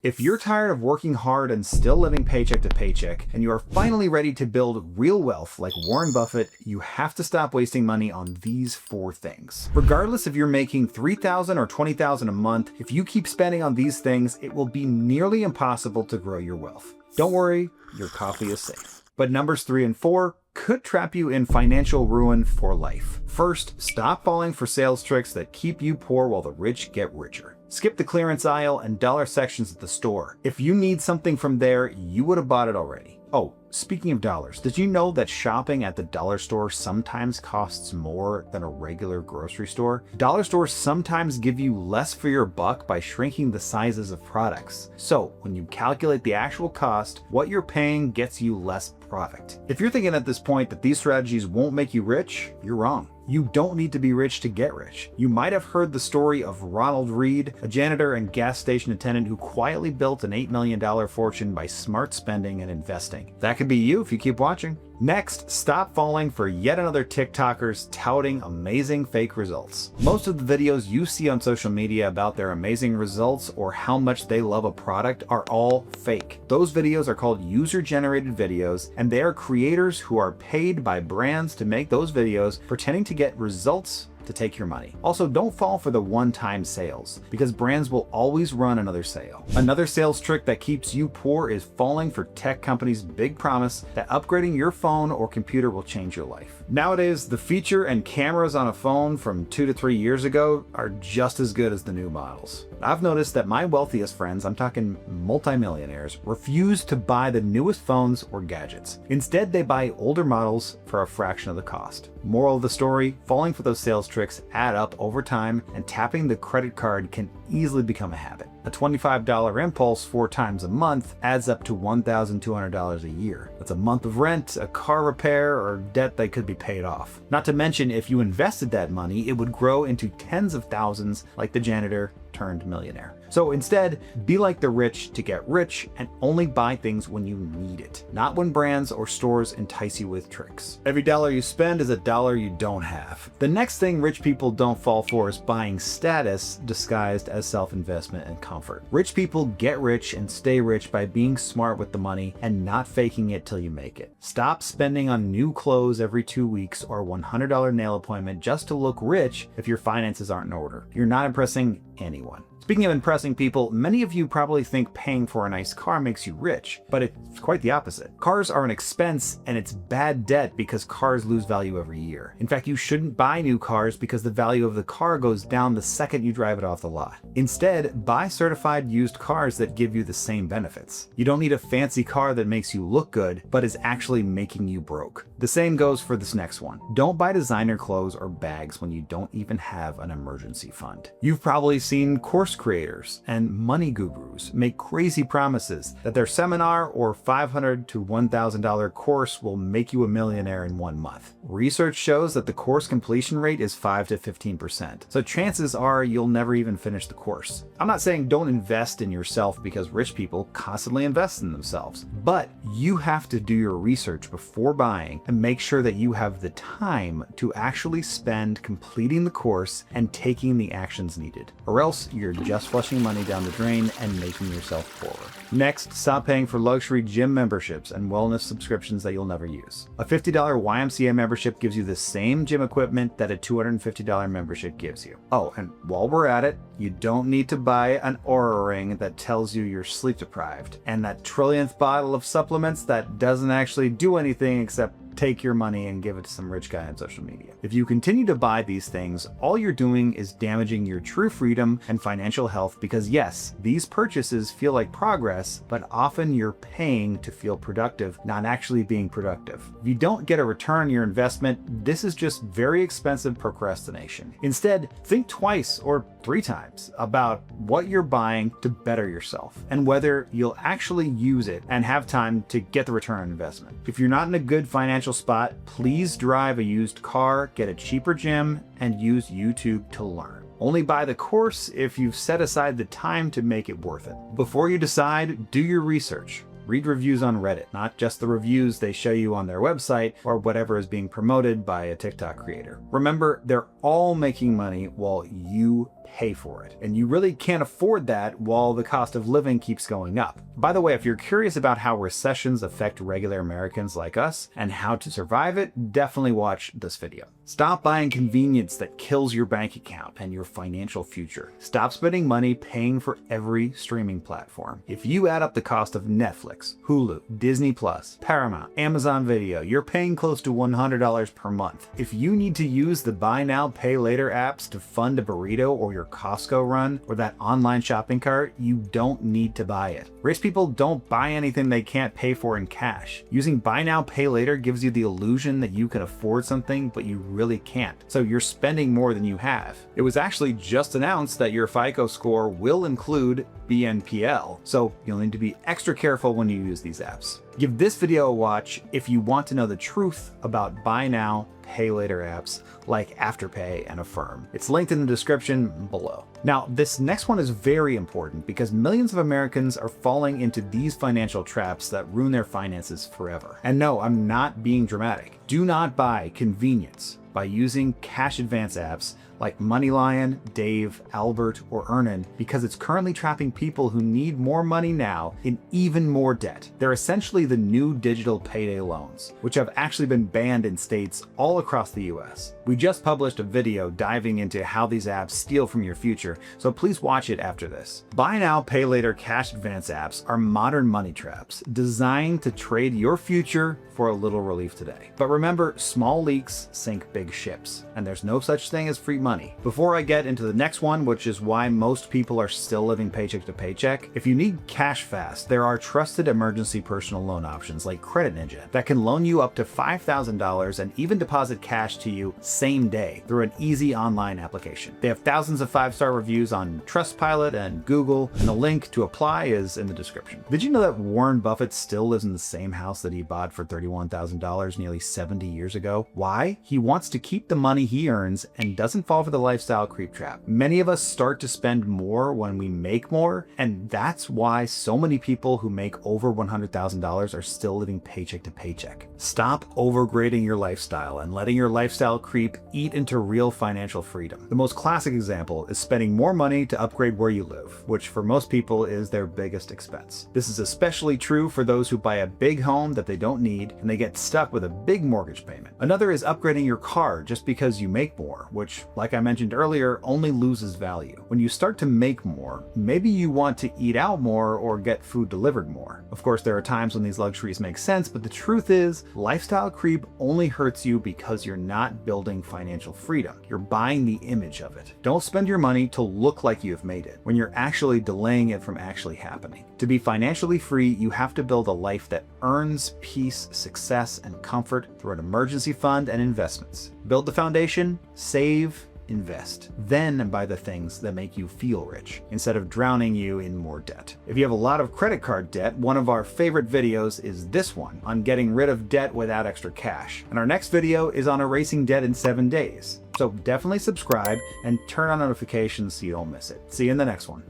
If you're tired of working hard and still living paycheck to paycheck, and you are finally ready to build real wealth like Warren Buffett, you have to stop wasting money on these 4 things. Regardless if you're making $3,000 or $20,000 a month, if you keep spending on these things, it will be nearly impossible to grow your wealth. Don't worry, your coffee is safe. But numbers 3 and 4 could trap you in financial ruin for life. First, stop falling for sales tricks that keep you poor while the rich get richer. Skip the clearance aisle and dollar sections at the store. If you need something from there, you would have bought it already. Oh, speaking of dollars, did you know that shopping at the dollar store sometimes costs more than a regular grocery store? Dollar stores sometimes give you less for your buck by shrinking the sizes of products. So when you calculate the actual cost, what you're paying gets you less product. If you're thinking at this point that these strategies won't make you rich, you're wrong. You don't need to be rich to get rich. You might have heard the story of Ronald Reed, a janitor and gas station attendant who quietly built an $8 million fortune by smart spending and investing. That could be you if you keep watching. Next, stop falling for yet another TikTokers touting amazing fake results. Most of the videos you see on social media about their amazing results or how much they love a product are all fake. Those videos are called user-generated videos, and they are creators who are paid by brands to make those videos pretending to get results to take your money. Also, don't fall for the one-time sales, because brands will always run another sale. Another sales trick that keeps you poor is falling for tech companies' big promise that upgrading your phone or computer will change your life. Nowadays, the feature and cameras on a phone from 2 to 3 years ago are just as good as the new models. I've noticed that my wealthiest friends, I'm talking multimillionaires, refuse to buy the newest phones or gadgets. Instead, they buy older models for a fraction of the cost. Moral of the story, falling for those sales tricks add up over time, and tapping the credit card can easily become a habit. A $25 impulse 4 times a month adds up to $1,200 a year. That's a month of rent, a car repair, or debt that could be paid off. Not to mention, if you invested that money, it would grow into tens of thousands like the janitor turned millionaire. So instead, be like the rich to get rich and only buy things when you need it, not when brands or stores entice you with tricks. Every dollar you spend is a dollar you don't have. The next thing rich people don't fall for is buying status disguised as self-investment and comfort. Rich people get rich and stay rich by being smart with the money and not faking it till you make it. Stop spending on new clothes every 2 weeks or a $100 nail appointment just to look rich if your finances aren't in order. You're not impressing anyone. Speaking of impressing people, many of you probably think paying for a nice car makes you rich, but it's quite the opposite. Cars are an expense, and it's bad debt because cars lose value every year. In fact, you shouldn't buy new cars because the value of the car goes down the second you drive it off the lot. Instead, buy certified used cars that give you the same benefits. You don't need a fancy car that makes you look good, but is actually making you broke. The same goes for this next one. Don't buy designer clothes or bags when you don't even have an emergency fund. You've probably seen course creators and money gurus make crazy promises that their seminar or $500 to $1,000 course will make you a millionaire in 1 month. Research shows that the course completion rate is 5 to 15%, so chances are you'll never even finish the course. I'm not saying don't invest in yourself because rich people constantly invest in themselves, but you have to do your research before buying and make sure that you have the time to actually spend completing the course and taking the actions needed, or else you're just flushing money down the drain and making yourself poorer. Next, stop paying for luxury gym memberships and wellness subscriptions that you'll never use. A $50 YMCA membership gives you the same gym equipment that a $250 membership gives you. Oh, and while we're at it, you don't need to buy an Oura ring that tells you you're sleep deprived, and that trillionth bottle of supplements that doesn't actually do anything except take your money and give it to some rich guy on social media. If you continue to buy these things, all you're doing is damaging your true freedom and financial health, because yes, these purchases feel like progress, but often you're paying to feel productive, not actually being productive. If you don't get a return on your investment, this is just very expensive procrastination. Instead, think twice or 3 times about what you're buying to better yourself and whether you'll actually use it and have time to get the return on investment. If you're not in a good financial spot, please drive a used car, get a cheaper gym, and use YouTube to learn. Only buy the course if you've set aside the time to make it worth it. Before you decide, do your research. Read reviews on Reddit, not just the reviews they show you on their website or whatever is being promoted by a TikTok creator. Remember, they're all making money while you pay for it. And you really can't afford that while the cost of living keeps going up. By the way, if you're curious about how recessions affect regular Americans like us and how to survive it, definitely watch this video. Stop buying convenience that kills your bank account and your financial future. Stop spending money paying for every streaming platform. If you add up the cost of Netflix, Hulu, Disney+, Paramount, Amazon Video, you're paying close to $100 per month. If you need to use the buy now, pay later apps to fund a burrito or your Costco run or that online shopping cart, you don't need to buy it. Rich people don't buy anything they can't pay for in cash. Using buy now, pay later gives you the illusion that you can afford something, but you really can't. So you're spending more than you have. It was actually just announced that your FICO score will include BNPL, so you'll need to be extra careful when you use these apps. Give this video a watch if you want to know the truth about buy now, pay later apps like Afterpay and Affirm. It's linked in the description below. Now, this next one is very important because millions of Americans are falling into these financial traps that ruin their finances forever. And no, I'm not being dramatic. Do not buy convenience by using cash advance apps like MoneyLion, Dave, Albert, or Earnin because it's currently trapping people who need more money now in even more debt. They're essentially the new digital payday loans, which have actually been banned in states all across the US. We just published a video diving into how these apps steal from your future, so please watch it after this. Buy now, pay later cash advance apps are modern money traps designed to trade your future for a little relief today. But remember, small leaks sink big ships, and there's no such thing as free money. Before I get into the next one, which is why most people are still living paycheck to paycheck, if you need cash fast, there are trusted emergency personal loan options like CreditNinja that can loan you up to $5,000 and even deposit cash to you same day through an easy online application. They have thousands of 5-star reviews on Trustpilot and Google, and the link to apply is in the description. Did you know that Warren Buffett still lives in the same house that he bought for $31,000 nearly 70 years ago? Why? He wants to keep the money he earns and doesn't fall for the lifestyle creep trap. Many of us start to spend more when we make more, and that's why so many people who make over $100,000 are still living paycheck to paycheck. Stop overgrading your lifestyle and letting your lifestyle creep eat into real financial freedom. The most classic example is spending more money to upgrade where you live, which for most people is their biggest expense. This is especially true for those who buy a big home that they don't need and they get stuck with a big mortgage payment. Another is upgrading your car just because you make more, which, like I mentioned earlier, only loses value. When you start to make more, maybe you want to eat out more or get food delivered more. Of course, there are times when these luxuries make sense, but the truth is, lifestyle creep only hurts you because you're not building financial freedom. You're buying the image of it. Don't spend your money to look like you have made it when you're actually delaying it from actually happening. To be financially free, you have to build a life that earns peace, success, and comfort through an emergency fund and investments. Build the foundation, save, invest, then buy the things that make you feel rich instead of drowning you in more debt. If you have a lot of credit card debt, one of our favorite videos is this one on getting rid of debt without extra cash. And our next video is on erasing debt in 7 days. So definitely subscribe and turn on notifications so you don't miss it. See you in the next one.